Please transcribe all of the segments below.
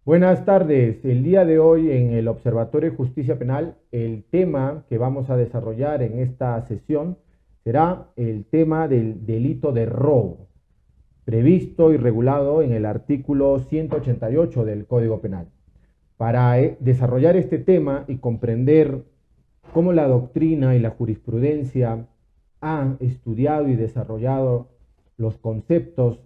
Buenas tardes. El día de hoy en el Observatorio de Justicia Penal, el tema que vamos a desarrollar en esta sesión será el tema del delito de robo, previsto y regulado en el artículo 188 del Código Penal. Para desarrollar este tema y comprender cómo la doctrina y la jurisprudencia han estudiado y desarrollado los conceptos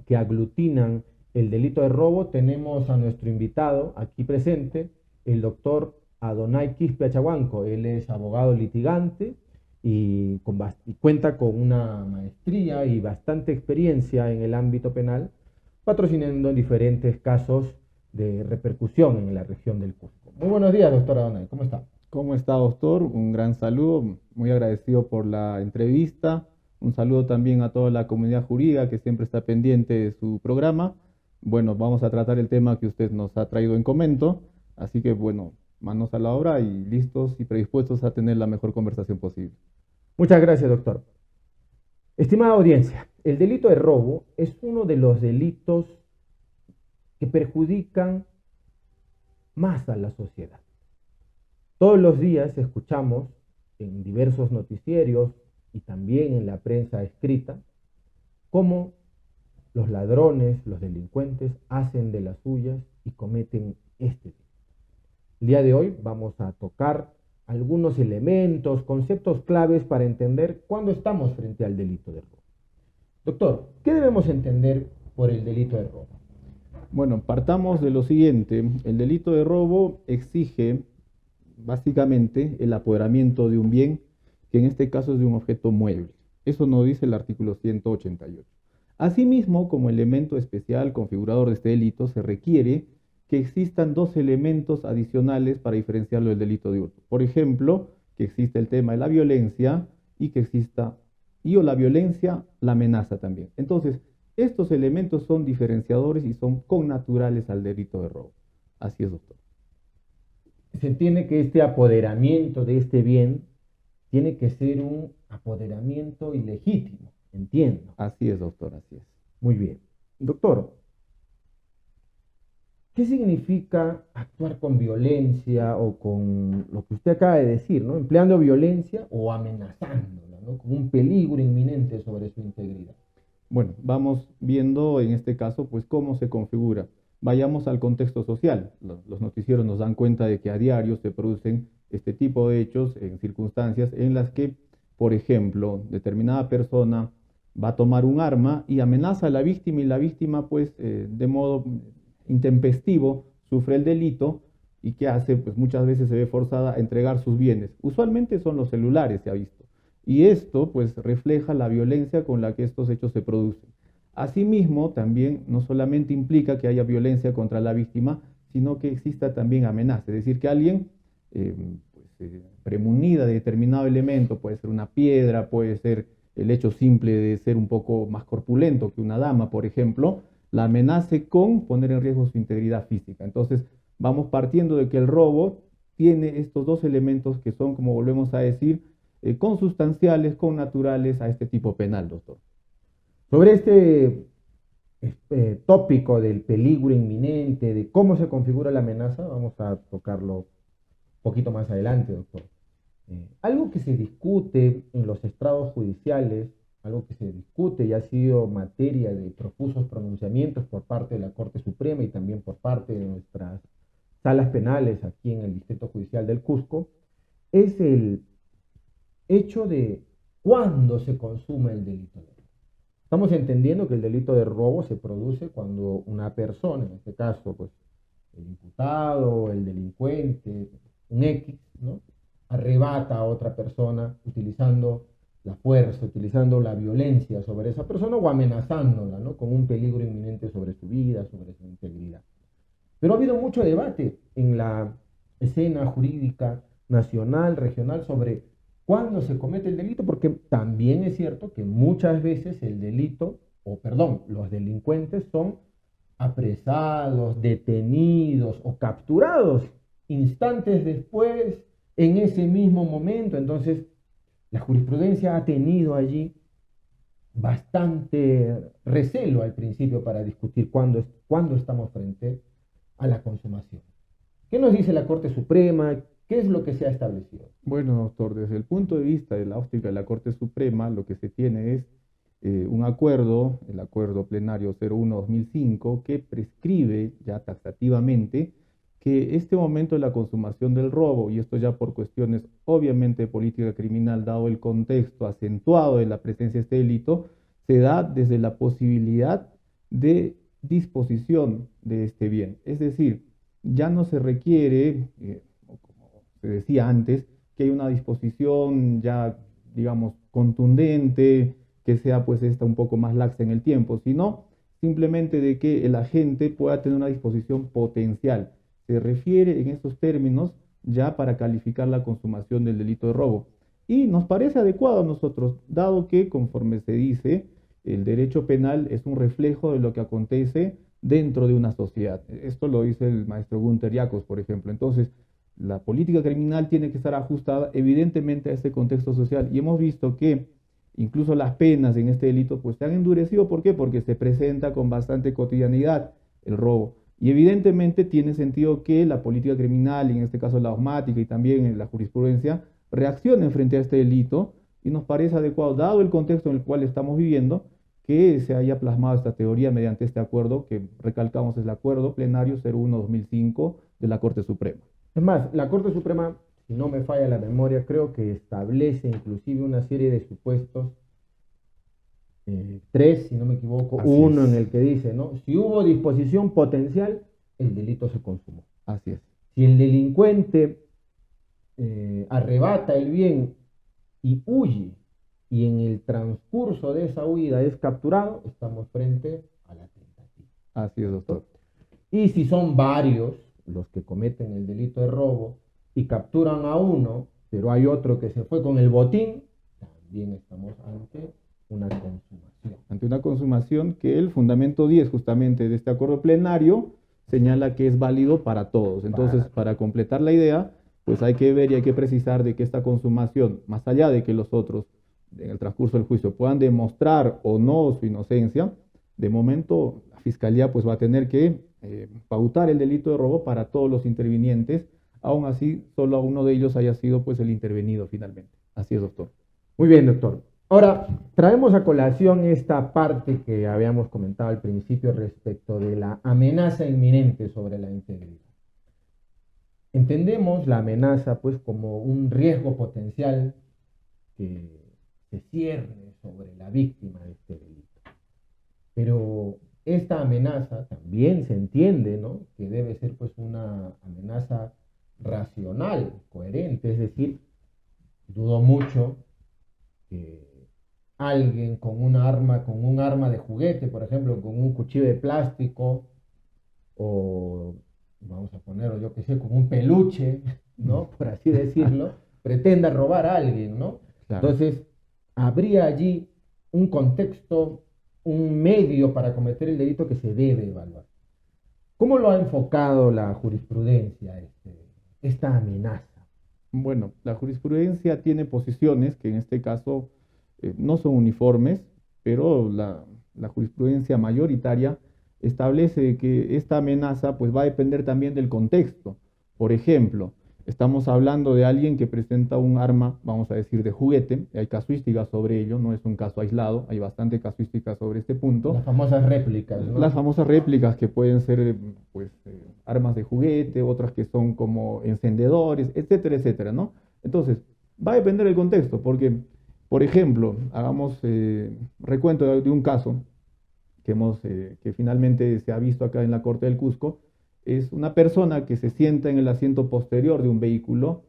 que aglutinan el delito de robo, tenemos a nuestro invitado aquí presente, el doctor Adonai Quispe Achahuanco. Él es abogado litigante y cuenta con una maestría y bastante experiencia en el ámbito penal, patrocinando en diferentes casos de repercusión en la región del Cusco. Muy buenos días, doctor Adonai, ¿cómo está? ¿Cómo está, doctor? Un gran saludo, muy agradecido por la entrevista. Un saludo también a toda la comunidad jurídica que siempre está pendiente de su programa. Bueno, vamos a tratar el tema que usted nos ha traído en comento, así que bueno, manos a la obra y listos y predispuestos a tener la mejor conversación posible. Muchas gracias, doctor. Estimada audiencia, el delito de robo es uno de los delitos que perjudican más a la sociedad. Todos los días escuchamos en diversos noticieros y también en la prensa escrita cómo los ladrones, los delincuentes hacen de las suyas y cometen este delito. El día de hoy vamos a tocar algunos elementos, conceptos claves para entender cuándo estamos frente al delito de robo. Doctor, ¿qué debemos entender por el delito de robo? Bueno, partamos de lo siguiente. El delito de robo exige básicamente el apoderamiento de un bien, que en este caso es de un objeto mueble. Eso nos dice el artículo 188. Asimismo, como elemento especial configurador de este delito, se requiere que existan dos elementos adicionales para diferenciarlo del delito de hurto. Por ejemplo, que exista el tema de la violencia y que exista o la violencia, la amenaza también. Entonces, estos elementos son diferenciadores y son connaturales al delito de robo. Así es, doctor. Se entiende que este apoderamiento de este bien tiene que ser un apoderamiento ilegítimo, entiendo. Así es, doctor, así es. Muy bien. Doctor, ¿qué significa actuar con violencia o con lo que usted acaba de decir, ¿no? Empleando violencia o amenazándola, ¿no? Con un peligro inminente sobre su integridad. Bueno, vamos viendo en este caso, pues, cómo se configura. Vayamos al contexto social. Los noticieros nos dan cuenta de que a diario se producen este tipo de hechos en circunstancias en las que, por ejemplo, determinada persona va a tomar un arma y amenaza a la víctima y la víctima, pues, de modo intempestivo, sufre el delito y ¿qué hace? Pues muchas veces se ve forzada a entregar sus bienes. Usualmente son los celulares, se ha visto. Y esto pues refleja la violencia con la que estos hechos se producen. Asimismo, también no solamente implica que haya violencia contra la víctima, sino que exista también amenaza, es decir, que alguien premunida de determinado elemento, puede ser una piedra, puede ser el hecho simple de ser un poco más corpulento que una dama, por ejemplo, la amenace con poner en riesgo su integridad física. Entonces, vamos partiendo de que el robo tiene estos dos elementos que son, como volvemos a decir, consustanciales, connaturales a este tipo penal, doctor. Sobre este tópico del peligro inminente, de cómo se configura la amenaza, vamos a tocarlo un poquito más adelante, doctor. Algo que se discute en los estrados judiciales, algo que se discute y ha sido materia de profusos pronunciamientos por parte de la Corte Suprema y también por parte de nuestras salas penales aquí en el Distrito Judicial del Cusco, es el hecho de cuándo se consume el delito de robo. Estamos entendiendo que el delito de robo se produce cuando una persona, en este caso, pues el imputado, el delincuente, un X, ¿no? Arrebata a otra persona utilizando la fuerza, utilizando la violencia sobre esa persona o amenazándola, ¿no? Con un peligro inminente sobre su vida, sobre su integridad. Pero ha habido mucho debate en la escena jurídica nacional, regional, sobre cuándo se comete el delito, porque también es cierto que muchas veces el delito, o perdón, los delincuentes son apresados, detenidos o capturados instantes después, en ese mismo momento. Entonces, la jurisprudencia ha tenido allí bastante recelo al principio para discutir cuándo estamos frente a la consumación. ¿Qué nos dice la Corte Suprema? ¿Qué es lo que se ha establecido? Bueno, doctor, desde el punto de vista de la óptica de la Corte Suprema, lo que se tiene es un acuerdo, el acuerdo plenario 01-2005, que prescribe ya taxativamente que este momento de la consumación del robo, y esto ya por cuestiones obviamente de política criminal, dado el contexto acentuado de la presencia de este delito, se da desde la posibilidad de disposición de este bien. Es decir, ya no se requiere, como se decía antes, que hay una disposición ya, digamos, contundente, que sea pues esta un poco más laxa en el tiempo, sino simplemente de que el agente pueda tener una disposición potencial. Se refiere en estos términos ya para calificar la consumación del delito de robo. Y nos parece adecuado a nosotros, dado que, conforme se dice, el derecho penal es un reflejo de lo que acontece dentro de una sociedad. Esto lo dice el maestro Gunther Jacobs, por ejemplo. Entonces, la política criminal tiene que estar ajustada evidentemente a este contexto social. Y hemos visto que incluso las penas en este delito pues se han endurecido. ¿Por qué? Porque se presenta con bastante cotidianidad el robo. Y evidentemente tiene sentido que la política criminal, y en este caso la osmática y también en la jurisprudencia, reaccionen frente a este delito, y nos parece adecuado, dado el contexto en el cual estamos viviendo, que se haya plasmado esta teoría mediante este acuerdo, que recalcamos es el acuerdo plenario 01-2005 de la Corte Suprema. Es más, la Corte Suprema, si no me falla la memoria, creo que establece inclusive una serie de supuestos, tres, si no me equivoco, Así uno es. en el que dice, ¿no? Si hubo disposición potencial, el delito se consumó. Así es. Si el delincuente arrebata el bien y huye, y en el transcurso de esa huida es capturado, estamos frente a la tentativa. Así es, doctor. Y si son varios los que cometen el delito de robo y capturan a uno, pero hay otro que se fue con el botín, también estamos ante una consumación. Ante una consumación que el fundamento 10 justamente de este acuerdo plenario señala que es válido para todos. Entonces, para completar la idea, pues hay que ver y hay que precisar de que esta consumación, más allá de que los otros en el transcurso del juicio puedan demostrar o no su inocencia, de momento la Fiscalía pues va a tener que pautar el delito de robo para todos los intervinientes, aún así solo a uno de ellos haya sido pues el intervenido finalmente. Así es, doctor. Muy bien, doctor. Ahora, traemos a colación esta parte que habíamos comentado al principio respecto de la amenaza inminente sobre la integridad. Entendemos la amenaza pues como un riesgo potencial que se cierne sobre la víctima de este delito. Pero esta amenaza también se entiende, ¿no?, que debe ser pues una amenaza racional, coherente, es decir, dudo mucho que alguien con un arma de juguete, por ejemplo, con un cuchillo de plástico, o vamos a ponerlo, yo que sé, con un peluche, ¿no?, por así decirlo, pretenda robar a alguien, ¿no? Claro. Entonces, habría allí un contexto, un medio para cometer el delito que se debe evaluar. ¿Cómo lo ha enfocado la jurisprudencia esta amenaza? Bueno, la jurisprudencia tiene posiciones que en este caso no son uniformes, pero la jurisprudencia mayoritaria establece que esta amenaza pues va a depender también del contexto. Por ejemplo, estamos hablando de alguien que presenta un arma, vamos a decir, de juguete, hay casuísticas sobre ello, no es un caso aislado, hay bastante casuística sobre este punto. Las famosas réplicas, ¿no? Las famosas réplicas que pueden ser pues armas de juguete, otras que son como encendedores, etcétera, etcétera, ¿no? Entonces, va a depender del contexto, porque, por ejemplo, hagamos recuento de un caso que finalmente se ha visto acá en la Corte del Cusco. Es una persona que se sienta en el asiento posterior de un vehículo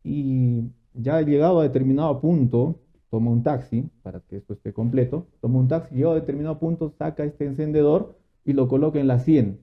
y ya llegado a determinado punto, toma un taxi, para que esto esté completo, toma un taxi, llegado a determinado punto, saca este encendedor y lo coloca en la sien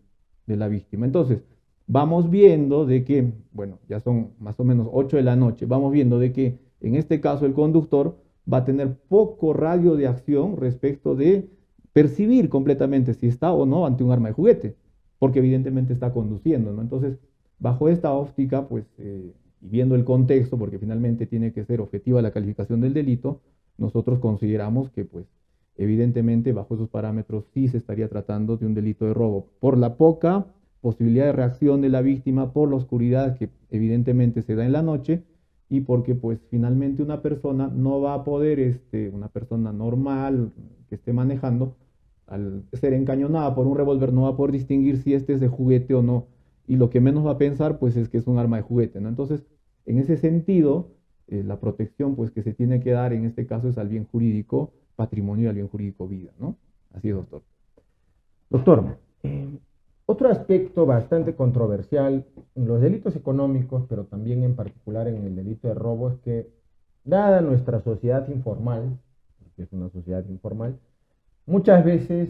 de la víctima. Entonces, vamos viendo de que, bueno, ya son más o menos 8 de la noche, vamos viendo de que en este caso el conductor va a tener poco radio de acción respecto de percibir completamente si está o no ante un arma de juguete, porque evidentemente está conduciendo, ¿no? Entonces, bajo esta óptica, pues, y viendo el contexto, porque finalmente tiene que ser objetiva la calificación del delito, nosotros consideramos que, pues, evidentemente, bajo esos parámetros sí se estaría tratando de un delito de robo, por la poca posibilidad de reacción de la víctima por la oscuridad que evidentemente se da en la noche y porque pues finalmente una persona no va a poder, una persona normal que esté manejando, al ser encañonada por un revólver no va a poder distinguir si este es de juguete o no, y lo que menos va a pensar pues es que es un arma de juguete, ¿no? Entonces, en ese sentido, la protección pues que se tiene que dar en este caso es al bien jurídico patrimonio y al bien jurídico vida, ¿no? Así es, doctor. Doctor, otro aspecto bastante controversial en los delitos económicos, pero también en particular en el delito de robo, es que, dada nuestra sociedad informal, porque es una sociedad informal, muchas veces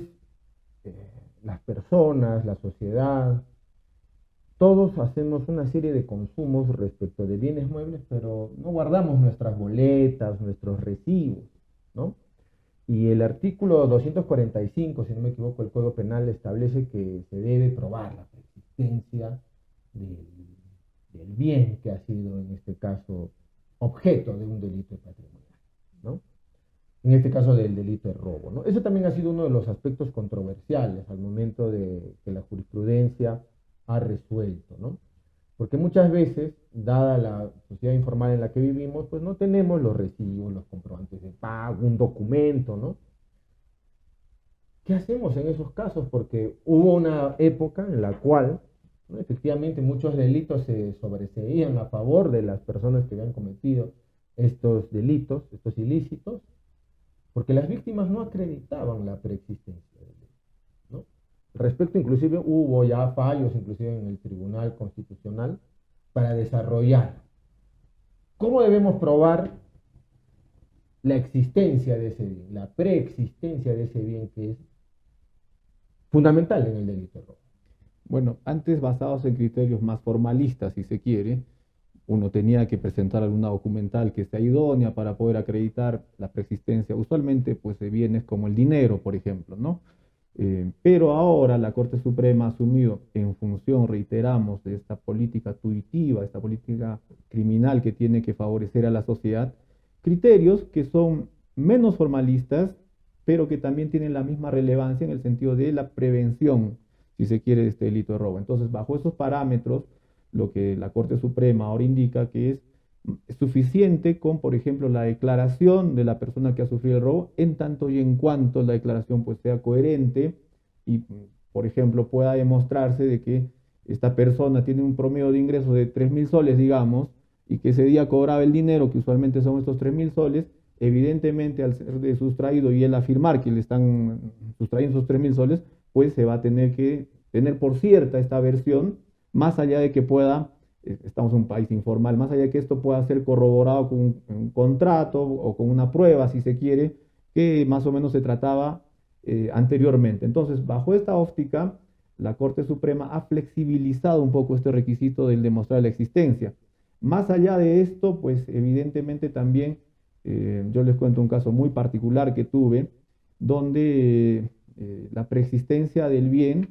eh, las personas, la sociedad, todos hacemos una serie de consumos respecto de bienes muebles, pero no guardamos nuestras boletas, nuestros recibos, ¿no? Y el artículo 245, si no me equivoco, del Código Penal establece que se debe probar la existencia del, del bien que ha sido, en este caso, objeto de un delito patrimonial, ¿no? En este caso del delito de robo, ¿no? Eso también ha sido uno de los aspectos controversiales al momento de que la jurisprudencia ha resuelto, ¿no? Porque muchas veces, dada la sociedad informal en la que vivimos, pues no tenemos los recibos, los comprobantes de pago, un documento, ¿no? ¿Qué hacemos en esos casos? Porque hubo una época en la cual, ¿no?, efectivamente muchos delitos se sobreseían a favor de las personas que habían cometido estos delitos, estos ilícitos, porque las víctimas no acreditaban la preexistencia del delito, ¿no? Respecto, inclusive, hubo ya fallos, inclusive en el Tribunal Constitucional, para desarrollar cómo debemos probar la existencia de ese bien, la preexistencia de ese bien que es fundamental en el delito de robo. Bueno, antes basados en criterios más formalistas, si se quiere, uno tenía que presentar alguna documental que sea idónea para poder acreditar la preexistencia, usualmente pues de bienes como el dinero, por ejemplo, ¿no? Pero ahora la Corte Suprema ha asumido, en función, reiteramos, de esta política tuitiva, esta política criminal que tiene que favorecer a la sociedad, criterios que son menos formalistas, pero que también tienen la misma relevancia en el sentido de la prevención, si se quiere, de este delito de robo. Entonces, bajo esos parámetros, lo que la Corte Suprema ahora indica que es suficiente con, por ejemplo, la declaración de la persona que ha sufrido el robo, en tanto y en cuanto la declaración pues sea coherente y, por ejemplo, pueda demostrarse de que esta persona tiene un promedio de ingresos de 3.000 soles, digamos, y que ese día cobraba el dinero, que usualmente son estos 3.000 soles, evidentemente al ser sustraído y él afirmar que le están sustrayendo esos 3.000 soles, pues se va a tener que tener por cierta esta versión, más allá de que pueda, estamos en un país informal, más allá de que esto pueda ser corroborado con un contrato o con una prueba, si se quiere, que más o menos se trataba anteriormente. Entonces, bajo esta óptica, la Corte Suprema ha flexibilizado un poco este requisito del demostrar la existencia. Más allá de esto, pues evidentemente también, yo les cuento un caso muy particular que tuve, donde la preexistencia del bien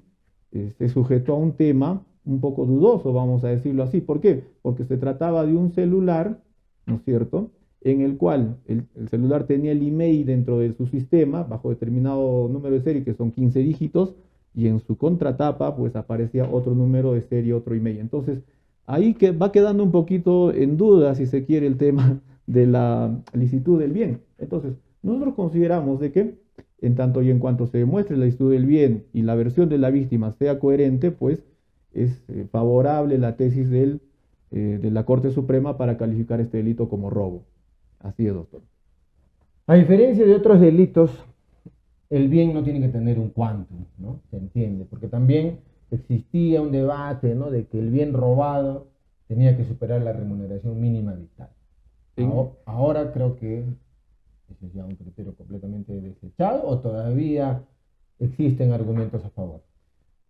se sujetó a un tema un poco dudoso, vamos a decirlo así. ¿Por qué? Porque se trataba de un celular, ¿no es cierto?, en el cual el celular tenía el email dentro de su sistema, bajo determinado número de serie, que son 15 dígitos, y en su contratapa, pues aparecía otro número de serie, otro email. Entonces, ahí que va quedando un poquito en duda, si se quiere, el tema de la licitud del bien. Entonces, nosotros consideramos de que, en tanto y en cuanto se demuestre la licitud del bien y la versión de la víctima sea coherente, pues es favorable la tesis de la Corte Suprema para calificar este delito como robo. Así es, doctor. A diferencia de otros delitos, el bien no tiene que tener un quantum, ¿no? Se entiende, porque también existía un debate, ¿no?, de que el bien robado tenía que superar la remuneración mínima vital. Ahora creo que ese es ya un criterio completamente desechado, o todavía existen argumentos a favor.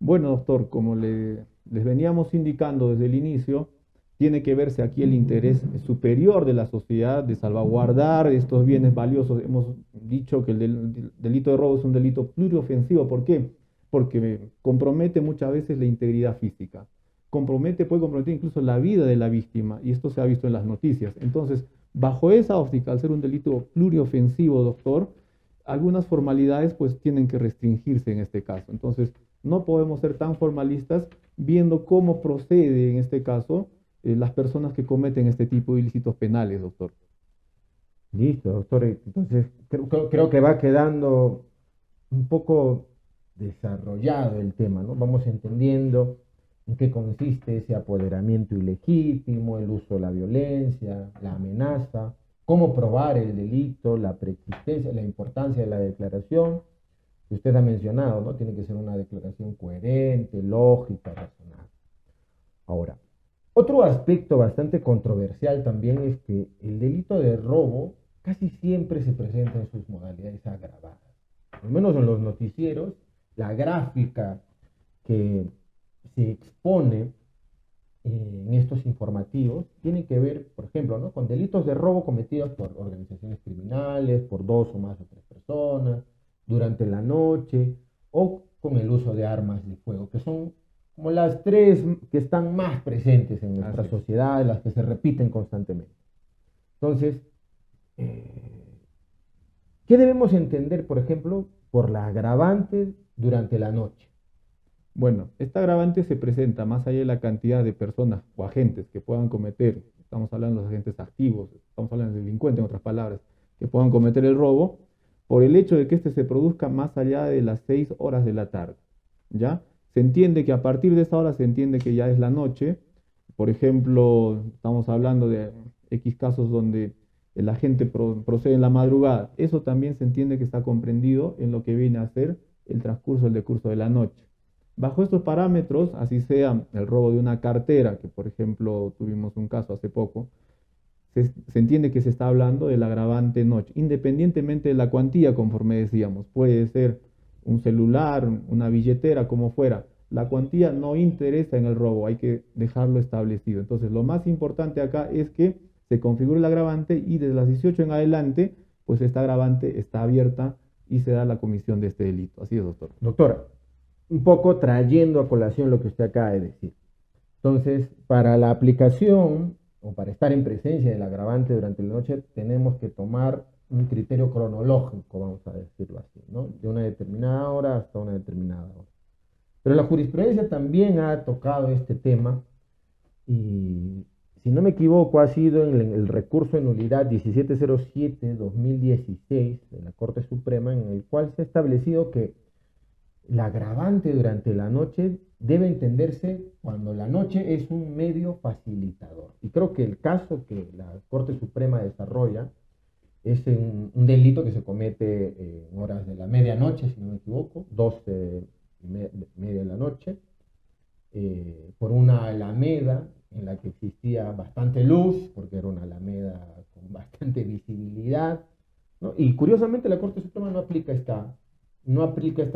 Bueno, doctor, como les veníamos indicando desde el inicio, tiene que verse aquí el interés superior de la sociedad de salvaguardar estos bienes valiosos. Hemos dicho que el delito de robo es un delito pluriofensivo. ¿Por qué? Porque compromete muchas veces la integridad física. Puede comprometer incluso la vida de la víctima, y esto se ha visto en las noticias. Entonces, bajo esa óptica, al ser un delito pluriofensivo, doctor, algunas formalidades pues tienen que restringirse en este caso. Entonces, no podemos ser tan formalistas viendo cómo procede en este caso las personas que cometen este tipo de ilícitos penales, doctor. Listo, doctor. Entonces, creo que va quedando un poco desarrollado el tema, ¿no? Vamos entendiendo en qué consiste ese apoderamiento ilegítimo, el uso de la violencia, la amenaza, cómo probar el delito, la preexistencia, la importancia de la declaración que usted ha mencionado, ¿no? Tiene que ser una declaración coherente, lógica, razonable. Ahora, otro aspecto bastante controversial también es que el delito de robo casi siempre se presenta en sus modalidades agravadas. Al menos en los noticieros, la gráfica que se expone en estos informativos tiene que ver, por ejemplo, ¿no? con delitos de robo cometidos por organizaciones criminales, por dos o más de tres personas, durante la noche, o con el uso de armas de fuego, que son como las tres que están más presentes en nuestra Así es. sociedad, las que se repiten constantemente. Entonces, eh, ¿qué debemos entender, por ejemplo, por la agravante durante la noche? Bueno, esta agravante se presenta más allá de la cantidad de personas o agentes que puedan cometer, estamos hablando de los agentes activos, estamos hablando de delincuentes, en otras palabras, que puedan cometer el robo, por el hecho de que este se produzca más allá de las 6 horas de la tarde, ¿ya? Se entiende que a partir de esa hora se entiende que ya es la noche. Por ejemplo, estamos hablando de X casos donde el agente procede en la madrugada. Eso también se entiende que está comprendido en lo que viene a ser el transcurso del decurso de la noche. Bajo estos parámetros, así sea el robo de una cartera, que por ejemplo tuvimos un caso hace poco, se entiende que se está hablando del agravante noche, independientemente de la cuantía, conforme decíamos. Puede ser un celular, una billetera, como fuera. La cuantía no interesa en el robo, hay que dejarlo establecido. Entonces, lo más importante acá es que se configure el agravante y desde las 18 en adelante, pues esta agravante está abierta y se da la comisión de este delito. Así es, doctor. Doctora, un poco trayendo a colación lo que usted acaba de decir. Entonces, para la aplicación o para estar en presencia del agravante durante la noche, tenemos que tomar un criterio cronológico, vamos a decirlo así, ¿no? De una determinada hora hasta una determinada hora. Pero la jurisprudencia también ha tocado este tema y, si no me equivoco, ha sido en el recurso de nulidad 1707-2016 de la Corte Suprema, en el cual se ha establecido que la agravante durante la noche debe entenderse cuando la noche es un medio facilitador. Y creo que el caso que la Corte Suprema desarrolla es un delito que se comete en horas de la medianoche, si no me equivoco, 12 y media de la noche, por una alameda en la que existía bastante luz, porque era una alameda con bastante visibilidad, ¿no? Y curiosamente la Corte Suprema no aplica esta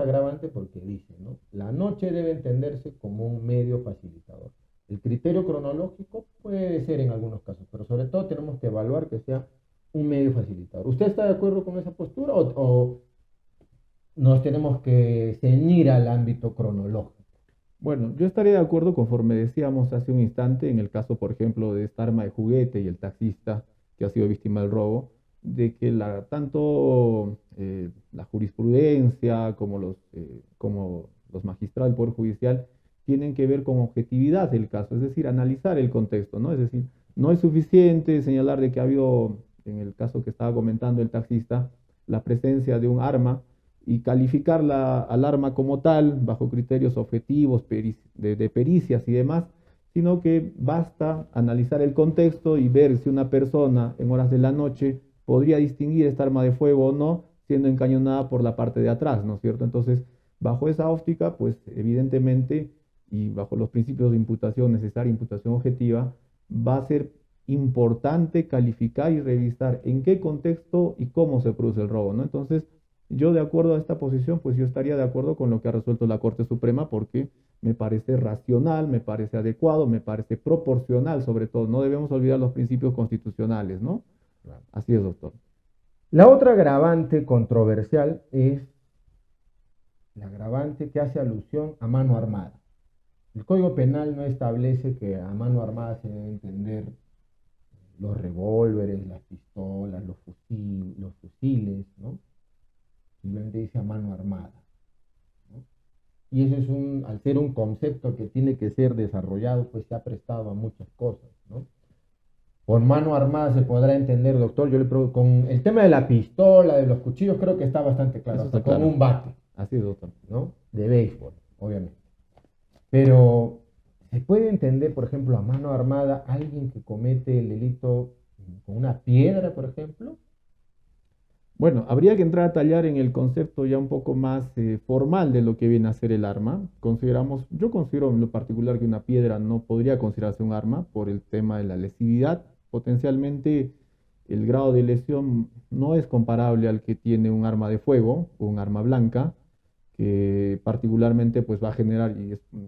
agravante porque dice, ¿no? La noche debe entenderse como un medio facilitador. El criterio cronológico puede ser en algunos casos, pero sobre todo tenemos que evaluar que sea un medio facilitador. ¿Usted está de acuerdo con esa postura o nos tenemos que ceñir al ámbito cronológico? Bueno, yo estaría de acuerdo conforme decíamos hace un instante en el caso, por ejemplo, de esta arma de juguete y el taxista que ha sido víctima del robo, de que tanto la jurisprudencia como los magistrados del Poder Judicial tienen que ver con objetividad del caso, es decir, analizar el contexto, ¿no? Es decir, no es suficiente señalar de que ha habido, en el caso que estaba comentando el taxista, la presencia de un arma y calificarla al arma como tal, bajo criterios objetivos, de pericias y demás, sino que basta analizar el contexto y ver si una persona en horas de la noche podría distinguir esta arma de fuego o no, siendo encañonada por la parte de atrás, ¿no es cierto? Entonces, bajo esa óptica, pues evidentemente, y bajo los principios de imputación necesaria, imputación objetiva, va a ser importante calificar y revisar en qué contexto y cómo se produce el robo, ¿no? Entonces, yo de acuerdo a esta posición, pues yo estaría de acuerdo con lo que ha resuelto la Corte Suprema porque me parece racional, me parece adecuado, me parece proporcional sobre todo. No debemos olvidar los principios constitucionales, ¿no? Claro. Así es, doctor. La otra agravante controversial es la agravante que hace alusión a mano armada. El Código Penal no establece que a mano armada se debe entender los revólveres, las pistolas, los fusiles, ¿no? Simplemente dice a mano armada, ¿no? Y eso al ser un concepto que tiene que ser desarrollado, pues se ha prestado a muchas cosas, ¿no? Por mano armada se podrá entender, doctor. Yo le pregunto, con el tema de la pistola, de los cuchillos, creo que está bastante claro. Eso Hasta está con claro. un bate, Así es, doctor. ¿no? De béisbol, obviamente. Pero, ¿se puede entender, por ejemplo, a mano armada alguien que comete el delito con una piedra, por ejemplo? Bueno, habría que entrar a tallar en el concepto ya un poco más formal de lo que viene a ser el arma. Yo considero en lo particular que una piedra no podría considerarse un arma por el tema de la lesividad. Potencialmente el grado de lesión no es comparable al que tiene un arma de fuego o un arma blanca, que particularmente pues va a generar,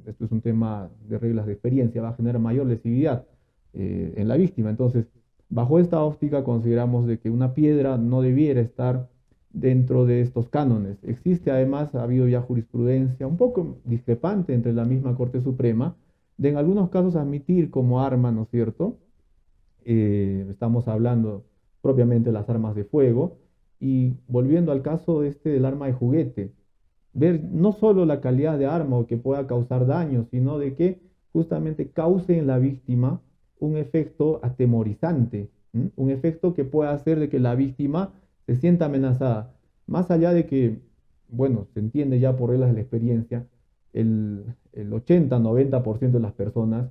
esto es un tema de reglas de experiencia, va a generar mayor lesividad en la víctima. Entonces, bajo esta óptica consideramos de que una piedra no debiera estar dentro de estos cánones. Existe además, ha habido ya jurisprudencia un poco discrepante entre la misma Corte Suprema, de en algunos casos admitir como arma, ¿no es cierto? Estamos hablando propiamente de las armas de fuego, y volviendo al caso este del arma de juguete, ver no solo la calidad de arma o que pueda causar daño, sino de que justamente cause en la víctima un efecto atemorizante, un efecto que pueda hacer de que la víctima se sienta amenazada. Más allá de que, bueno, se entiende ya por reglas de la experiencia, el 80-90% de las personas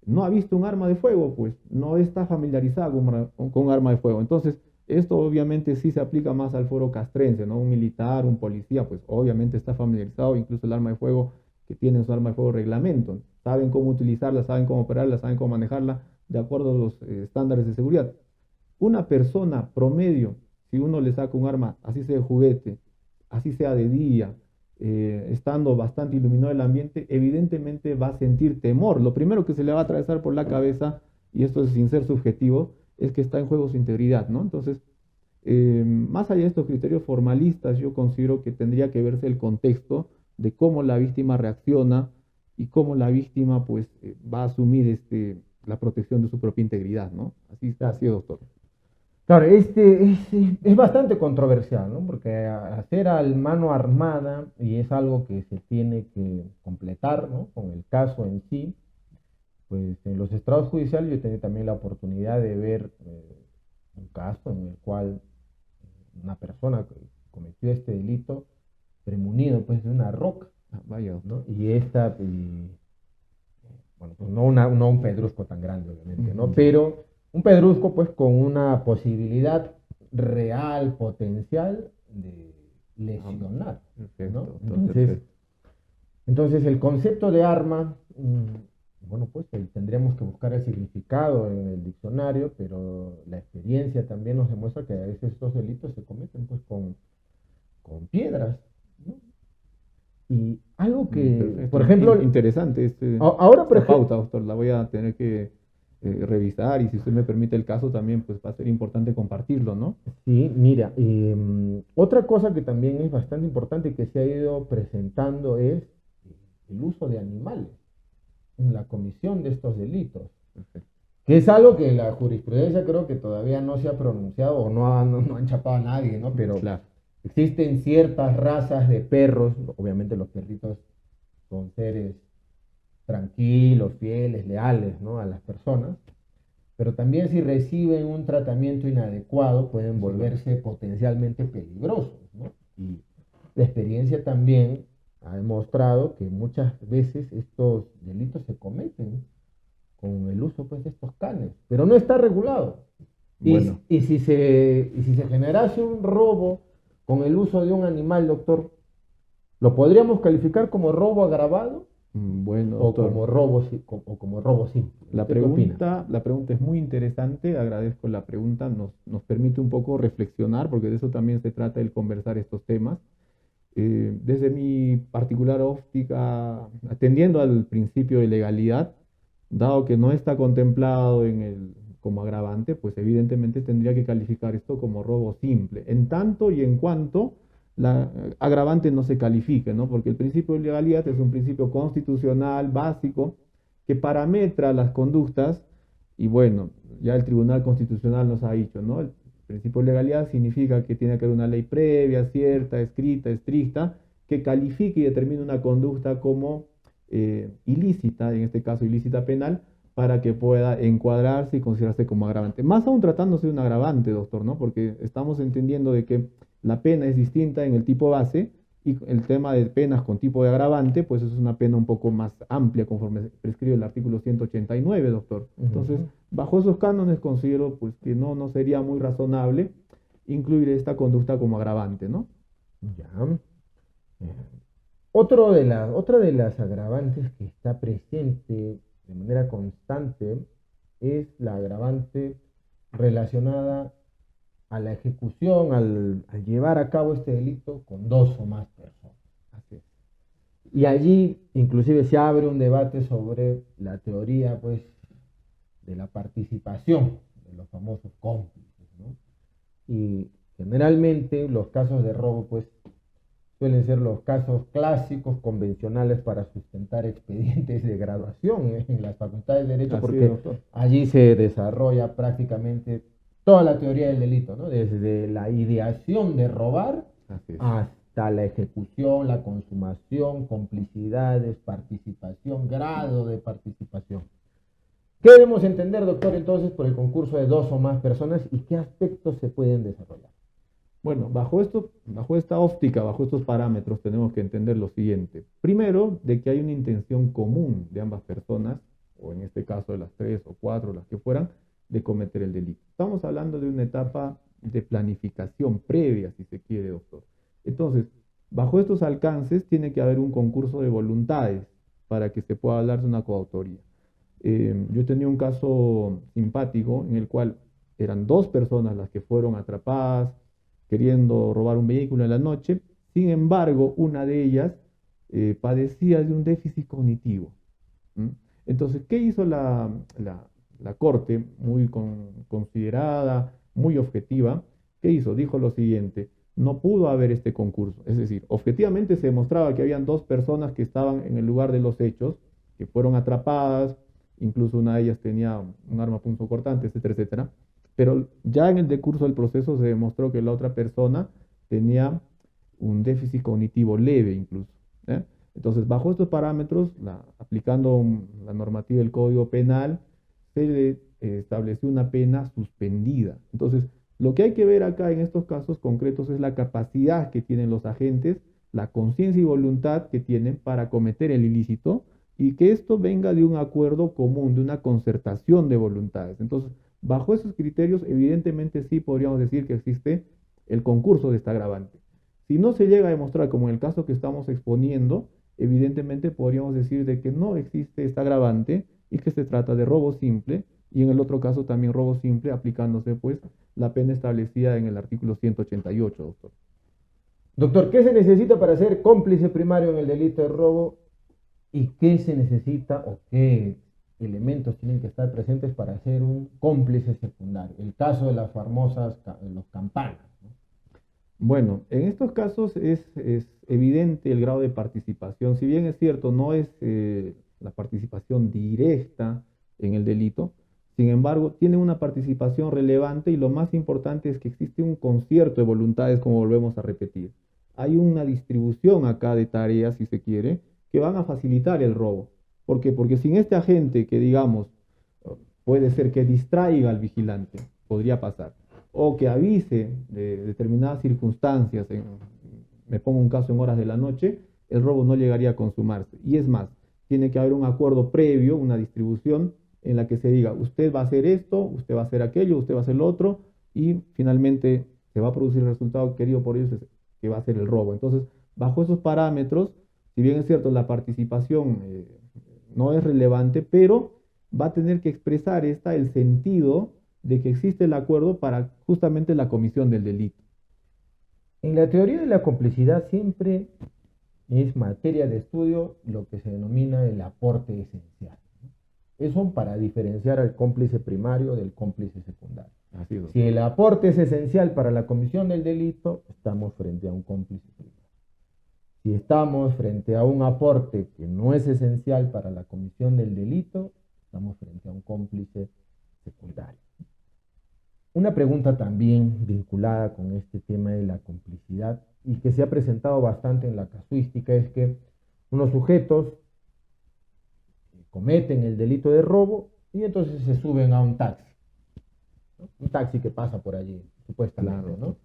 no ha visto un arma de fuego, pues no está familiarizada con un arma de fuego. Entonces, esto obviamente sí se aplica más al foro castrense, ¿no? Un militar, un policía, pues obviamente está familiarizado, incluso el arma de fuego, que tiene su arma de fuego reglamento. Saben cómo utilizarla, saben cómo operarla, saben cómo manejarla de acuerdo a los estándares de seguridad. Una persona promedio, si uno le saca un arma, así sea de juguete, así sea de día, estando bastante iluminado el ambiente, evidentemente va a sentir temor. Lo primero que se le va a atravesar por la cabeza, y esto es sin ser subjetivo, es que está en juego su integridad, ¿no? Entonces, más allá de estos criterios formalistas, yo considero que tendría que verse el contexto de cómo la víctima reacciona y cómo la víctima, pues, va a asumir la protección de su propia integridad, ¿no? Así, doctor. Claro, es bastante controversial, ¿no? Porque hacer al mano armada, y es algo que se tiene que completar, ¿no? Con el caso en sí, pues en los estrados judiciales yo he tenido también la oportunidad de ver un caso en el cual una persona que cometió este delito premunido pues de una roca, Vaya, ¿no? Y bueno, pues no un pedrusco tan grande, obviamente, ¿no? Pero un pedrusco, pues, con una posibilidad real, potencial de lesionar, perfecto, ¿no? perfecto. Entonces, el concepto de arma, bueno, pues tendríamos que buscar el significado en el diccionario, pero la experiencia también nos demuestra que a veces estos delitos se cometen, pues, con piedras, ¿no? Y algo que, Perfecto. por ejemplo, Interesante ahora, por esta ejemplo, pauta, doctor. La voy a tener que revisar, y si usted me permite el caso también, pues va a ser importante compartirlo, ¿no? sí, mira, otra cosa que también es bastante importante que se ha ido presentando es el uso de animales en la comisión de estos delitos, Perfecto. que es algo que la jurisprudencia creo que todavía no se ha pronunciado o no han chapado a nadie, ¿no? Pero Claro. existen ciertas razas de perros, obviamente los perritos son seres tranquilos, fieles, leales, ¿no? A las personas, pero también si reciben un tratamiento inadecuado pueden volverse potencialmente peligrosos, ¿no? Y la experiencia también ha demostrado que muchas veces estos delitos se cometen con el uso pues, de estos canes, pero no está regulado. Bueno. Y si se generase un robo con el uso de un animal, doctor, ¿lo podríamos calificar como robo agravado Bueno, o doctor. como robo simple? La ¿Usted qué opina? pregunta es muy interesante, agradezco la pregunta, nos permite un poco reflexionar, porque de eso también se trata el conversar estos temas. Desde mi particular óptica, atendiendo al principio de legalidad, dado que no está contemplado como agravante, pues evidentemente tendría que calificar esto como robo simple, en tanto y en cuanto la agravante no se califique, ¿no? Porque el principio de legalidad es un principio constitucional básico que parametra las conductas, y bueno, ya el Tribunal Constitucional nos ha dicho, ¿no? El principio de legalidad significa que tiene que haber una ley previa, cierta, escrita, estricta, que califique y determine una conducta como ilícita, en este caso ilícita penal, para que pueda encuadrarse y considerarse como agravante. Más aún tratándose de un agravante, doctor, ¿no? Porque estamos entendiendo de que la pena es distinta en el tipo base y el tema de penas con tipo de agravante, pues es una pena un poco más amplia conforme prescribe el artículo 189, doctor. Entonces, bajo esos cánones considero pues que no sería muy razonable incluir esta conducta como agravante, ¿no? Ya. Eh, otra de las agravantes que está presente de manera constante es la agravante relacionada a la ejecución, al llevar a cabo este delito con dos o más personas. Así es. Y allí inclusive se abre un debate sobre la teoría, pues, de la participación de los famosos cómplices, ¿no? Y generalmente los casos de robo, pues, suelen ser los casos clásicos, convencionales para sustentar expedientes de graduación en las facultades de Derecho, Así porque es, doctor. allí se desarrolla prácticamente toda la teoría del delito, ¿no? Desde la ideación de robar Así es. hasta la ejecución, la consumación, complicidades, participación, grado de participación. ¿Qué debemos entender, doctor, entonces por el concurso de dos o más personas y qué aspectos se pueden desarrollar? Bueno, bajo esta óptica, bajo estos parámetros, tenemos que entender lo siguiente. Primero, de que hay una intención común de ambas personas, o en este caso de las tres o cuatro, las que fueran, de cometer el delito. Estamos hablando de una etapa de planificación previa, si se quiere, doctor. Entonces, bajo estos alcances, tiene que haber un concurso de voluntades para que se pueda hablar de una coautoría. Yo tenía un caso simpático en el cual eran dos personas las que fueron atrapadas queriendo robar un vehículo en la noche. Sin embargo, una de ellas padecía de un déficit cognitivo. ¿M? Entonces, ¿qué hizo la Corte? Muy considerada, muy objetiva. ¿Qué hizo? Dijo lo siguiente: no pudo haber este concurso. Es decir, objetivamente se demostraba que habían dos personas que estaban en el lugar de los hechos, que fueron atrapadas, incluso una de ellas tenía un arma punzocortante, etcétera, etcétera. Pero ya en el decurso del proceso se demostró que la otra persona tenía un déficit cognitivo leve incluso. ¿Eh? Entonces, bajo estos parámetros, aplicando la normativa del Código Penal, se le estableció una pena suspendida. Entonces, lo que hay que ver acá en estos casos concretos es la capacidad que tienen los agentes, la conciencia y voluntad que tienen para cometer el ilícito y que esto venga de un acuerdo común, de una concertación de voluntades. Entonces, bajo esos criterios, evidentemente sí podríamos decir que existe el concurso de esta agravante. Si no se llega a demostrar, como en el caso que estamos exponiendo, evidentemente podríamos decir de que no existe esta agravante y que se trata de robo simple, y en el otro caso también robo simple, aplicándose pues la pena establecida en el artículo 188, doctor. Doctor, ¿qué se necesita para ser cómplice primario en el delito de robo y qué se necesita o qué elementos tienen que estar presentes para ser un cómplice secundario? El caso de las famosas los campanas, ¿no? Bueno, en estos casos es evidente el grado de participación. Si bien es cierto, no es la participación directa en el delito, sin embargo, tiene una participación relevante y lo más importante es que existe un concierto de voluntades, como volvemos a repetir. Hay una distribución acá de tareas, si se quiere, que van a facilitar el robo. ¿Por qué? Porque sin este agente que, digamos, puede ser que distraiga al vigilante, podría pasar, o que avise de determinadas circunstancias, me pongo un caso en horas de la noche, el robo no llegaría a consumarse. Y es más, tiene que haber un acuerdo previo, una distribución en la que se diga, usted va a hacer esto, usted va a hacer aquello, usted va a hacer lo otro, y finalmente se va a producir el resultado querido por ellos, que va a ser el robo. Entonces, bajo esos parámetros, si bien es cierto, la participación no es relevante, pero va a tener que expresar el sentido de que existe el acuerdo para justamente la comisión del delito. En la teoría de la complicidad siempre es materia de estudio lo que se denomina el aporte esencial, ¿no? Eso para diferenciar al cómplice primario del cómplice secundario. Así es. Si el aporte es esencial para la comisión del delito, estamos frente a un cómplice primario. Si estamos frente a un aporte que no es esencial para la comisión del delito, estamos frente a un cómplice secundario. Una pregunta también vinculada con este tema de la complicidad y que se ha presentado bastante en la casuística es que unos sujetos cometen el delito de robo y entonces se suben a un taxi, ¿no? Un taxi que pasa por allí, supuestamente, Claro. ¿no?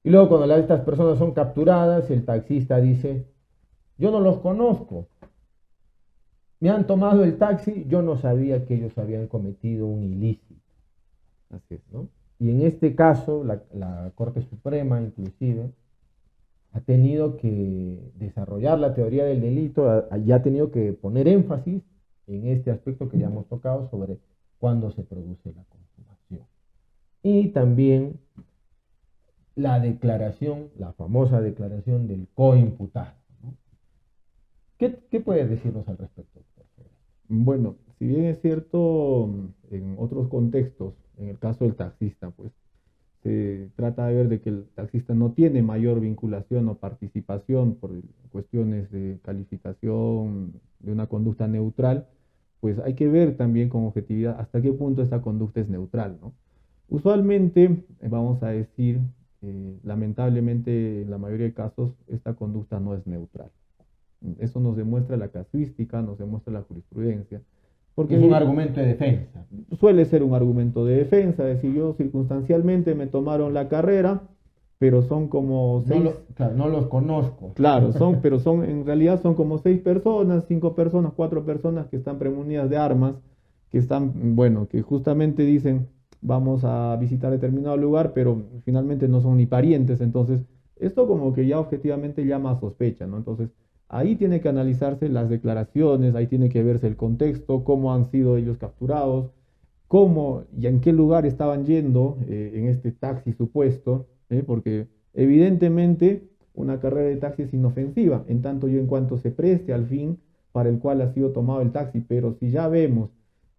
Y luego cuando estas personas son capturadas, el taxista dice, yo no los conozco, me han tomado el taxi, yo no sabía que ellos habían cometido un ilícito, Así es. ¿no? Y en este caso, la Corte Suprema, inclusive, ha tenido que desarrollar la teoría del delito, ya ha tenido que poner énfasis en este aspecto que ya hemos tocado sobre cuándo se produce la consumación. Y también la declaración, la famosa declaración del coimputado, ¿no? ¿Qué puedes decirnos al respecto, doctor? Bueno, si bien es cierto, en otros contextos, en el caso del taxista, pues se trata de ver de que el taxista no tiene mayor vinculación o participación por cuestiones de calificación de una conducta neutral, pues hay que ver también con objetividad hasta qué punto esta conducta es neutral, ¿no? Usualmente, vamos a decir, lamentablemente en la mayoría de casos, esta conducta no es neutral. Eso nos demuestra la casuística, nos demuestra la jurisprudencia, porque Es un argumento de defensa. suele ser un argumento de defensa, es decir, yo circunstancialmente me tomaron la carrera, pero son como No, seis, claro, no los conozco. claro, pero son, en realidad son como 6 personas, 5 personas, 4 personas que están premunidas de armas, que están, bueno, que justamente dicen, vamos a visitar determinado lugar, pero finalmente no son ni parientes, entonces, esto como que ya objetivamente llama a sospecha, ¿no? Entonces, ahí tiene que analizarse las declaraciones, ahí tiene que verse el contexto, cómo han sido ellos capturados, cómo y en qué lugar estaban yendo en este taxi supuesto, porque evidentemente una carrera de taxi es inofensiva, en tanto y en cuanto se preste al fin para el cual ha sido tomado el taxi, pero si ya vemos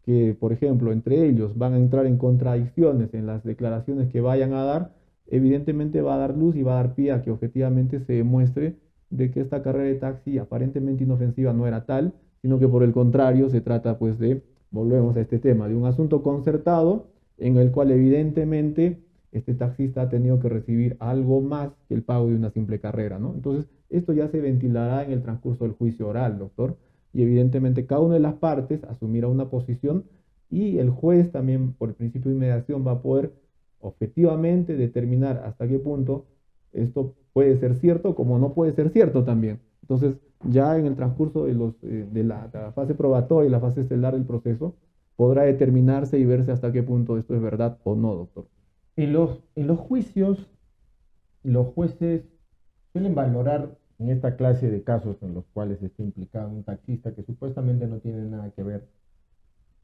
que, por ejemplo, entre ellos van a entrar en contradicciones en las declaraciones que vayan a dar, evidentemente va a dar luz y va a dar pie a que objetivamente se demuestre de que esta carrera de taxi aparentemente inofensiva no era tal, sino que por el contrario se trata pues de, volvemos a este tema, de un asunto concertado en el cual evidentemente este taxista ha tenido que recibir algo más que el pago de una simple carrera, ¿no? Entonces, esto ya se ventilará en el transcurso del juicio oral, doctor, y evidentemente cada una de las partes asumirá una posición y el juez también, por el principio de inmediación, va a poder objetivamente determinar hasta qué punto esto puede ser cierto como no puede ser cierto también. Entonces, ya en el transcurso de la fase probatoria y la fase estelar del proceso, podrá determinarse y verse hasta qué punto esto es verdad o no, doctor. En los juicios, los jueces suelen valorar en esta clase de casos en los cuales está implicado un taxista que supuestamente no tiene nada que ver,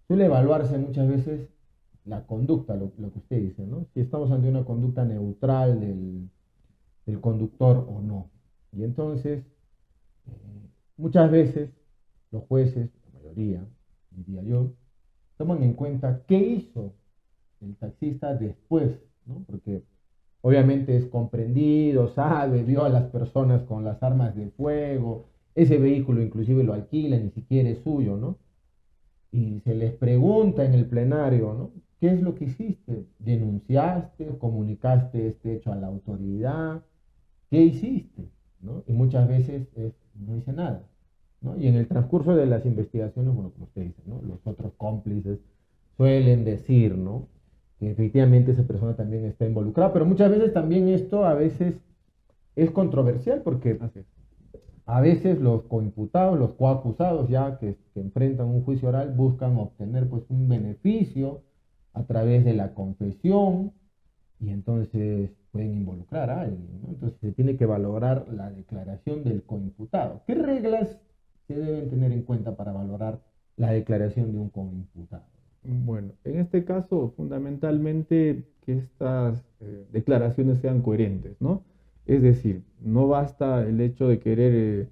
suele evaluarse muchas veces la conducta, lo que usted dice, ¿no? Si estamos ante una conducta neutral del conductor o no. Y entonces, muchas veces los jueces, la mayoría, diría yo, toman en cuenta qué hizo el taxista después, ¿no? Porque obviamente es comprendido, sabe, vio a las personas con las armas de fuego, ese vehículo inclusive lo alquila, ni siquiera es suyo, ¿no? Y se les pregunta en el plenario, ¿no? ¿Qué es lo que hiciste? ¿Denunciaste? ¿Comunicaste este hecho a la autoridad? ¿Qué hiciste? ¿No? Y muchas veces no hice nada, ¿no? Y en el transcurso de las investigaciones, bueno, como usted dice, ¿no? Los otros cómplices suelen decir, ¿no? Que efectivamente esa persona también está involucrada, pero muchas veces también esto a veces es controversial porque Así es. a veces los coimputados, los coacusados ya que enfrentan un juicio oral buscan obtener pues un beneficio a través de la confesión y entonces pueden involucrar a alguien, ¿no? Entonces se tiene que valorar la declaración del coimputado. ¿Qué reglas se deben tener en cuenta para valorar la declaración de un coimputado? Bueno, en este caso, fundamentalmente que estas declaraciones sean coherentes, ¿no? Es decir, no basta el hecho de querer,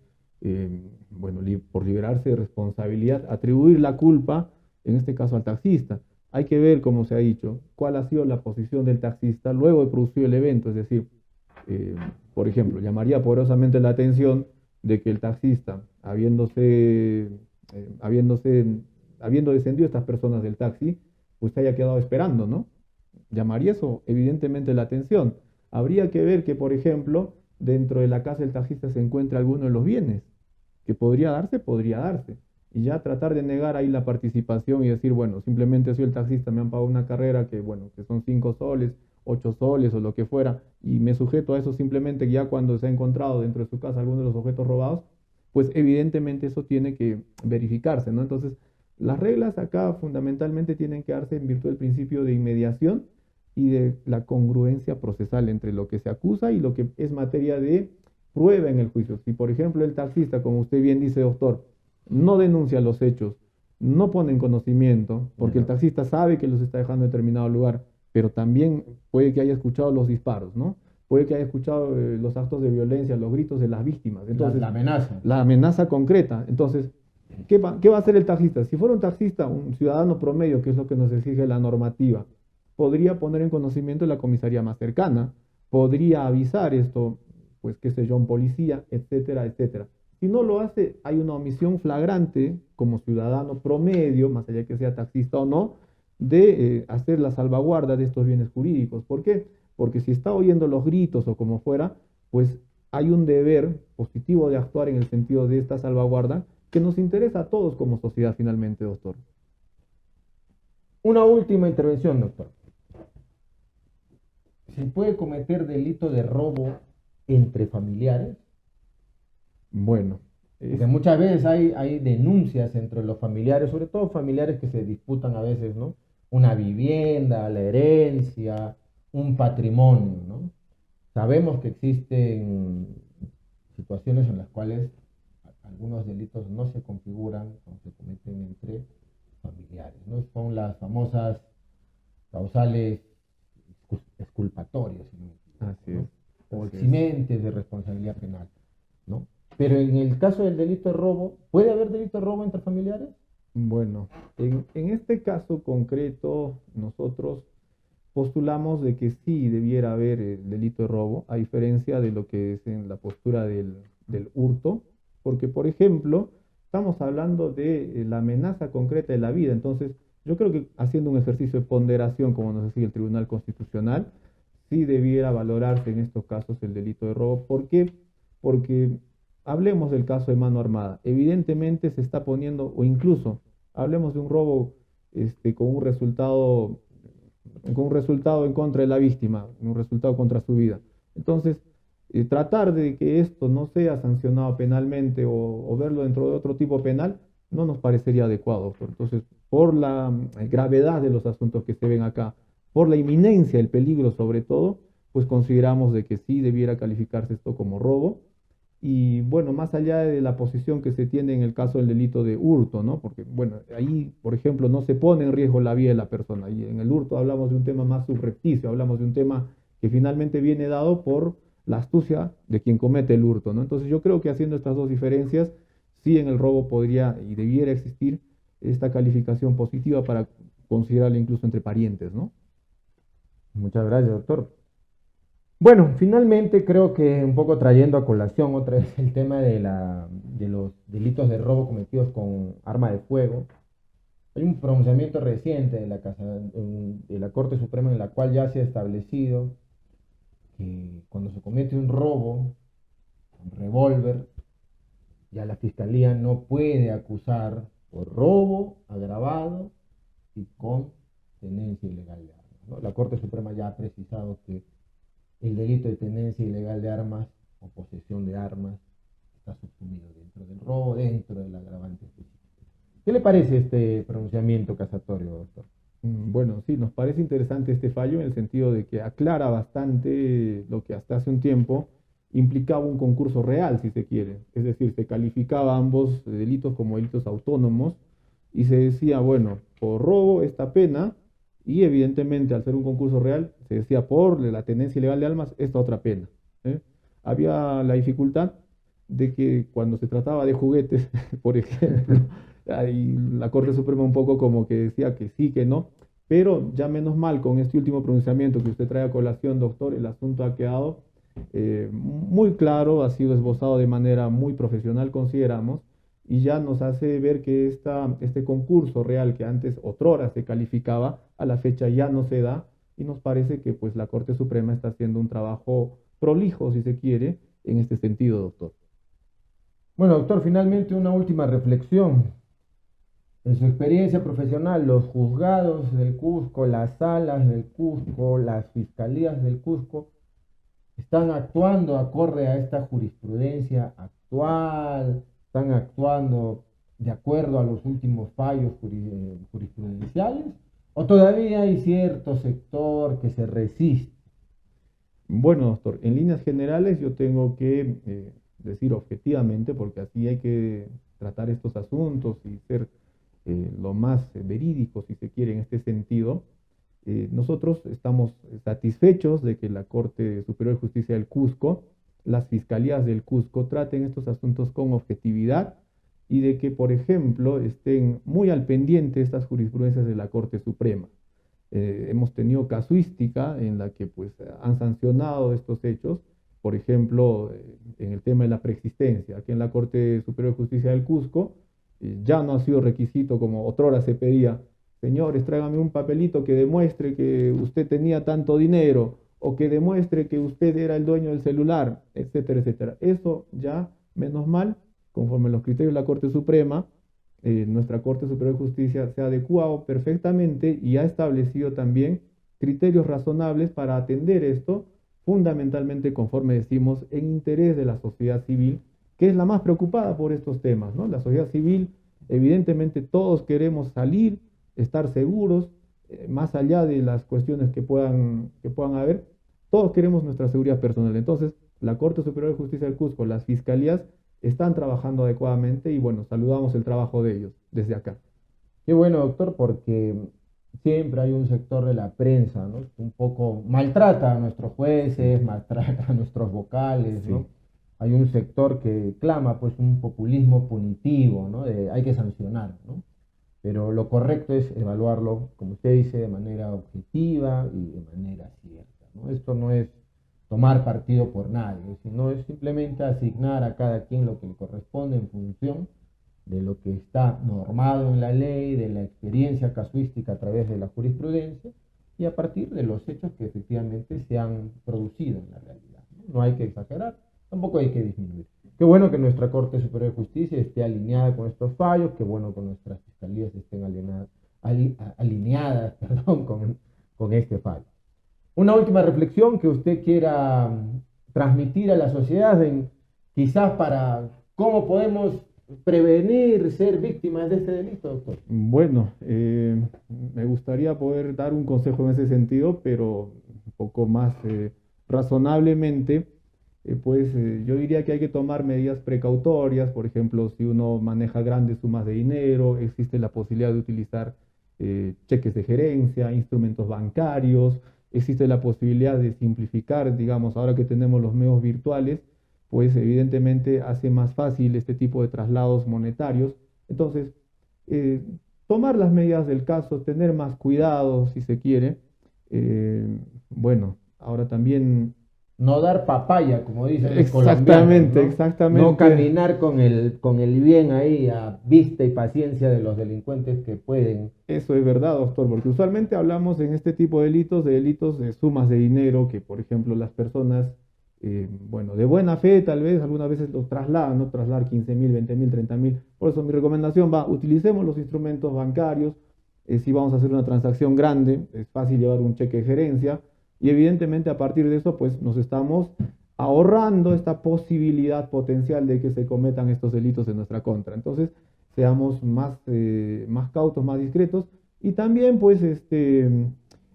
bueno, por liberarse de responsabilidad, atribuir la culpa, en este caso al taxista. Hay que ver, como se ha dicho, cuál ha sido la posición del taxista luego de producir el evento. Es decir, eh, por ejemplo, llamaría poderosamente la atención de que el taxista, habiendo descendido estas personas del taxi, pues se haya quedado esperando, ¿no? Llamaría eso evidentemente la atención. Habría que ver que, por ejemplo, dentro de la casa del taxista se encuentra alguno de los bienes, que podría darse, y ya tratar de negar ahí la participación y decir, bueno, simplemente soy el taxista, me han pagado una carrera que, bueno, que son 5 soles, 8 soles o lo que fuera, y me sujeto a eso simplemente ya cuando se ha encontrado dentro de su casa alguno de los objetos robados, pues evidentemente eso tiene que verificarse, ¿no? Entonces, las reglas acá fundamentalmente tienen que darse en virtud del principio de inmediación y de la congruencia procesal entre lo que se acusa y lo que es materia de prueba en el juicio. Si, por ejemplo, el taxista, como usted bien dice, doctor, no denuncia los hechos, no pone en conocimiento, porque el taxista sabe que los está dejando en determinado lugar, pero también puede que haya escuchado los disparos, ¿no? Puede que haya escuchado los actos de violencia, los gritos de las víctimas. Entonces, La amenaza. la amenaza concreta. Entonces, qué va a hacer el taxista? Si fuera un taxista, un ciudadano promedio, que es lo que nos exige la normativa, podría poner en conocimiento de la comisaría más cercana, podría avisar esto, pues qué sé yo, un policía, etcétera, etcétera. Si no lo hace, hay una omisión flagrante como ciudadano promedio, más allá que sea taxista o no, de hacer la salvaguarda de estos bienes jurídicos. ¿Por qué? Porque si está oyendo los gritos o como fuera, pues hay un deber positivo de actuar en el sentido de esta salvaguarda que nos interesa a todos como sociedad finalmente, doctor. Una última intervención, doctor. ¿Se puede cometer delito de robo entre familiares? Bueno, Porque muchas veces hay denuncias entre los familiares, sobre todo familiares que se disputan a veces, ¿no? Una vivienda, la herencia, un patrimonio, ¿no? Sabemos que existen situaciones en las cuales algunos delitos no se configuran cuando se cometen entre familiares, ¿no? Son las famosas causales exculpatorias, si no me equivoco, así ¿no? es. O Así es. eximentes de responsabilidad penal, ¿no? Pero en el caso del delito de robo, ¿puede haber delito de robo entre familiares? Bueno, en este caso concreto, nosotros postulamos de que sí debiera haber delito de robo, a diferencia de lo que es en la postura del hurto, porque, por ejemplo, estamos hablando de la amenaza concreta de la vida. Entonces, yo creo que haciendo un ejercicio de ponderación, como nos decía el Tribunal Constitucional, sí debiera valorarse en estos casos el delito de robo. ¿Por qué? Porque hablemos del caso de mano armada. Evidentemente se está poniendo, o incluso hablemos de un robo con un resultado en contra de la víctima, un resultado contra su vida. Entonces, tratar de que esto no sea sancionado penalmente o verlo dentro de otro tipo penal no nos parecería adecuado, doctor. Entonces, por la gravedad de los asuntos que se ven acá, por la inminencia, el peligro sobre todo, pues consideramos de que sí debiera calificarse esto como robo. Y bueno, más allá de la posición que se tiene en el caso del delito de hurto, ¿no? Porque, bueno, ahí, por ejemplo, no se pone en riesgo la vida de la persona. Y en el hurto hablamos de un tema más subrepticio, hablamos de un tema que finalmente viene dado por la astucia de quien comete el hurto, ¿no? Entonces yo creo que haciendo estas dos diferencias, sí en el robo podría y debiera existir esta calificación positiva para considerarla incluso entre parientes, ¿no? Muchas gracias, doctor. Bueno, finalmente creo que un poco trayendo a colación otra vez el tema de los delitos de robo cometidos con arma de fuego, hay un pronunciamiento reciente de la Corte Suprema en la cual ya se ha establecido que cuando se comete un robo con revólver, ya la Fiscalía no puede acusar por robo agravado y con tenencia ilegal de armas, ¿no? La Corte Suprema ya ha precisado que el delito de tenencia ilegal de armas o posesión de armas está subsumido dentro del robo, dentro del agravante específico. ¿Qué le parece este pronunciamiento casatorio, doctor? Bueno, sí, nos parece interesante este fallo en el sentido de que aclara bastante lo que hasta hace un tiempo implicaba un concurso real, si se quiere. Es decir, se calificaba ambos delitos como delitos autónomos y se decía, bueno, por robo esta pena y evidentemente al ser un concurso real se decía por la tenencia ilegal de armas esta otra pena, ¿eh? Había la dificultad de que cuando se trataba de juguetes, por ejemplo, ahí la Corte Suprema un poco como que decía que sí, que no, pero ya menos mal con este último pronunciamiento que usted trae a colación, doctor, el asunto ha quedado muy claro, ha sido esbozado de manera muy profesional, consideramos, y ya nos hace ver que este concurso real que antes otrora se calificaba, a la fecha ya no se da, y nos parece que pues la Corte Suprema está haciendo un trabajo prolijo, si se quiere, en este sentido, doctor. Bueno, doctor, finalmente una última reflexión. En su experiencia profesional, los juzgados del Cusco, las salas del Cusco, las fiscalías del Cusco, están actuando acorde a esta jurisprudencia actual, están actuando de acuerdo a los últimos fallos jurisprudenciales, o todavía hay cierto sector que se resiste. Bueno, doctor, en líneas generales yo tengo que decir objetivamente, porque así hay que tratar estos asuntos y ser lo más verídico, si se quiere, en este sentido. Nosotros estamos satisfechos de que la Corte Superior de Justicia del Cusco, las fiscalías del Cusco, traten estos asuntos con objetividad y de que, por ejemplo, estén muy al pendiente estas jurisprudencias de la Corte Suprema. Hemos tenido casuística en la que pues, han sancionado estos hechos, por ejemplo, en el tema de la preexistencia. Aquí en la Corte Superior de Justicia del Cusco ya no ha sido requisito como otrora se pedía: señores, tráigame un papelito que demuestre que usted tenía tanto dinero o que demuestre que usted era el dueño del celular, etcétera, etcétera. Eso ya, menos mal, conforme a los criterios de la Corte Suprema, nuestra Corte Superior de Justicia se ha adecuado perfectamente y ha establecido también criterios razonables para atender esto, fundamentalmente, conforme decimos, en interés de la sociedad civil, que es la más preocupada por estos temas, ¿no? La sociedad civil, evidentemente, todos queremos salir, estar seguros, más allá de las cuestiones que puedan haber, todos queremos nuestra seguridad personal. Entonces, la Corte Superior de Justicia del Cusco, las fiscalías, están trabajando adecuadamente y bueno, saludamos el trabajo de ellos desde acá. Qué bueno, doctor, porque siempre hay un sector de la prensa, ¿no? Que un poco maltrata a nuestros jueces, maltrata a nuestros vocales, Sí. ¿no? Hay un sector que clama pues un populismo punitivo, ¿no? Hay que sancionar, ¿no? Pero lo correcto es evaluarlo, como usted dice, de manera objetiva y de manera cierta, ¿no? Esto no es tomar partido por nadie, sino es simplemente asignar a cada quien lo que le corresponde en función de lo que está normado en la ley, de la experiencia casuística a través de la jurisprudencia y a partir de los hechos que efectivamente se han producido en la realidad. No hay que exagerar, tampoco hay que disminuir. Qué bueno que nuestra Corte Superior de Justicia esté alineada con estos fallos, qué bueno que nuestras fiscalías estén alineadas con este fallo. Una última reflexión que usted quiera transmitir a la sociedad, quizás para cómo podemos prevenir ser víctimas de este delito, doctor. Bueno, me gustaría poder dar un consejo en ese sentido, pero un poco más razonablemente, yo diría que hay que tomar medidas precautorias. Por ejemplo, si uno maneja grandes sumas de dinero, existe la posibilidad de utilizar cheques de gerencia, instrumentos bancarios, existe la posibilidad de simplificar, digamos, ahora que tenemos los medios virtuales, pues evidentemente hace más fácil este tipo de traslados monetarios. Entonces, tomar las medidas del caso, tener más cuidado si se quiere. Bueno, ahora también... No dar papaya, como dicen los Exactamente, colombianos, ¿no? exactamente. No caminar con el bien ahí a vista y paciencia de los delincuentes que pueden. Eso es verdad, doctor, porque usualmente hablamos en este tipo de delitos de sumas de dinero que, por ejemplo, las personas, bueno, de buena fe tal vez, algunas veces los trasladan, ¿no? Trasladar 15.000, 20.000, 30.000. Por eso mi recomendación utilicemos los instrumentos bancarios. Si vamos a hacer una transacción grande, es fácil llevar un cheque de gerencia y evidentemente a partir de eso, pues nos estamos ahorrando esta posibilidad potencial de que se cometan estos delitos en nuestra contra. Entonces, seamos más cautos, más discretos y también pues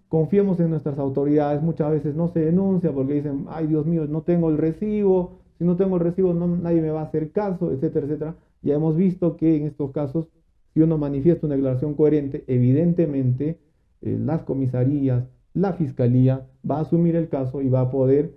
confiemos en nuestras autoridades. Muchas veces no se denuncia porque dicen, ay Dios mío, no tengo el recibo, si no tengo el recibo nadie me va a hacer caso, etcétera, etcétera. Ya hemos visto que en estos casos, si uno manifiesta una declaración coherente, evidentemente las comisarías, la fiscalía va a asumir el caso y va a poder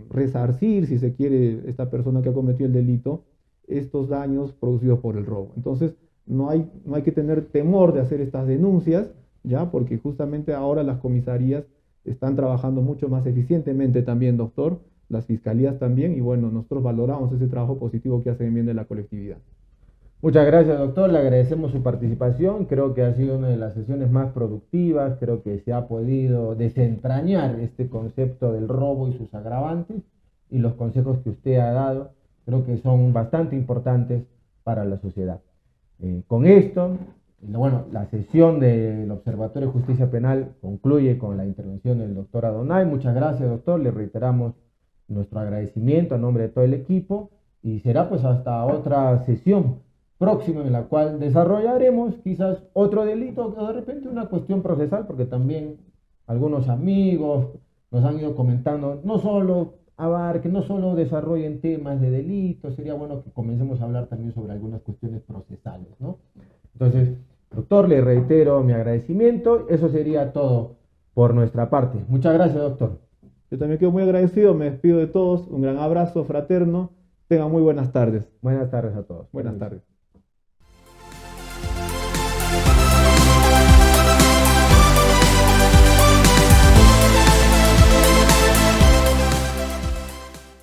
resarcir, si se quiere, esta persona que ha cometido el delito, estos daños producidos por el robo. Entonces, no hay que tener temor de hacer estas denuncias, ¿ya? Porque justamente ahora las comisarías están trabajando mucho más eficientemente también, doctor, las fiscalías también, y bueno, nosotros valoramos ese trabajo positivo que hacen en bien de la colectividad. Muchas gracias, doctor. Le agradecemos su participación. Creo que ha sido una de las sesiones más productivas. Creo que se ha podido desentrañar este concepto del robo y sus agravantes y los consejos que usted ha dado. Creo que son bastante importantes para la sociedad. Con esto Bueno, la sesión del Observatorio de Justicia Penal concluye con la intervención del doctor Adonay. Muchas gracias, doctor. Le reiteramos nuestro agradecimiento a nombre de todo el equipo y será pues hasta otra sesión próxima en la cual desarrollaremos quizás otro delito o de repente una cuestión procesal, porque también algunos amigos nos han ido comentando, no solo abarquen, no solo desarrollen temas de delitos, sería bueno que comencemos a hablar también sobre algunas cuestiones procesales, ¿no? Entonces, doctor, le reitero mi agradecimiento. Eso sería todo por nuestra parte. Muchas gracias, doctor. Yo también quedo muy agradecido, me despido de todos, un gran abrazo fraterno, tengan muy buenas tardes. Buenas tardes a todos. Buenas tardes.